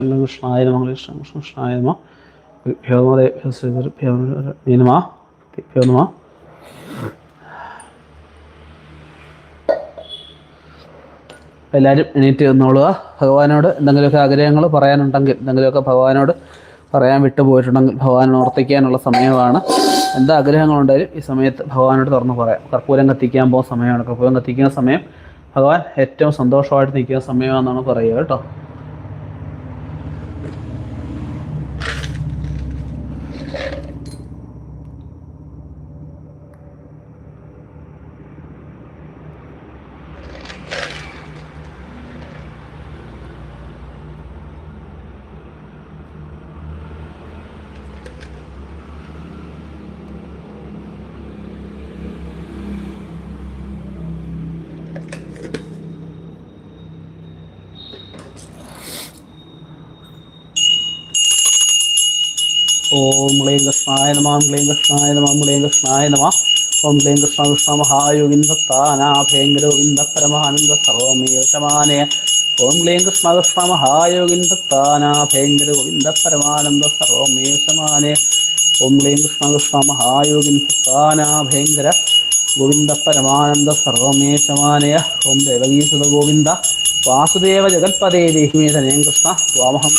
കൃഷ്ണായ നമ കൃഷ്ണായ നമ നമ. എല്ലാവരും എണീറ്റ് നിന്നോളുക. ഭഗവാനോട് എന്തെങ്കിലുമൊക്കെ ആഗ്രഹങ്ങൾ പറയാനുണ്ടെങ്കിൽ, എന്തെങ്കിലുമൊക്കെ ഭഗവാനോട് പറയാൻ വിട്ടുപോയിട്ടുണ്ടെങ്കിൽ ഭഗവാൻ ഓർത്തിക്കാനുള്ള സമയമാണ്. എന്താ ആഗ്രഹങ്ങളുണ്ടായാലും ഈ സമയത്ത് ഭഗവാനോട് തുറന്ന് പറയാം. കർപ്പൂരം കത്തിക്കാൻ പോകുന്ന സമയമാണ്. കർപ്പൂരം കത്തിക്കുന്ന സമയം ഭഗവാൻ ഏറ്റവും സന്തോഷമായിട്ട് നിൽക്കുന്ന സമയമാണെന്നാണ് പറയുക കേട്ടോ. ഓം ക്ലീം കൃഷ്ണായ നമ, ക്ലീം കൃഷ്ണായ നമ, ക്ലീം കൃഷ്ണായ നമ. ഓം ക്ലീം കൃഷ്ണ കൃഷ്ണ മഹായോഗിന്ദ സ്ഥാനാഭയങ്കര ഗോവിന്ദ പരമാനന്ദ സർവമേശമാനയ. ഓം ക്ലീം കൃഷ്ണ കൃഷ്ണ മഹായോഗിന്ദ സ്ഥാനാഭയങ്കര ഗോവിന്ദ പരമാനന്ദ സർവമേശമാനയ. ഓം ക്ലീം കൃഷ്ണ കൃഷ്ണ മഹായോഗിന്ദ സ്ഥാനാഭയങ്കര ഗോവിന്ദ പരമാനന്ദ സർവമേശമാനയ. ഓം ദേവകീസുത ഗോവിന്ദ വാസുദേവ ജഗത്പദേ ദേഹിമേ തനയം കൃഷ്ണ സ്വാമഹം.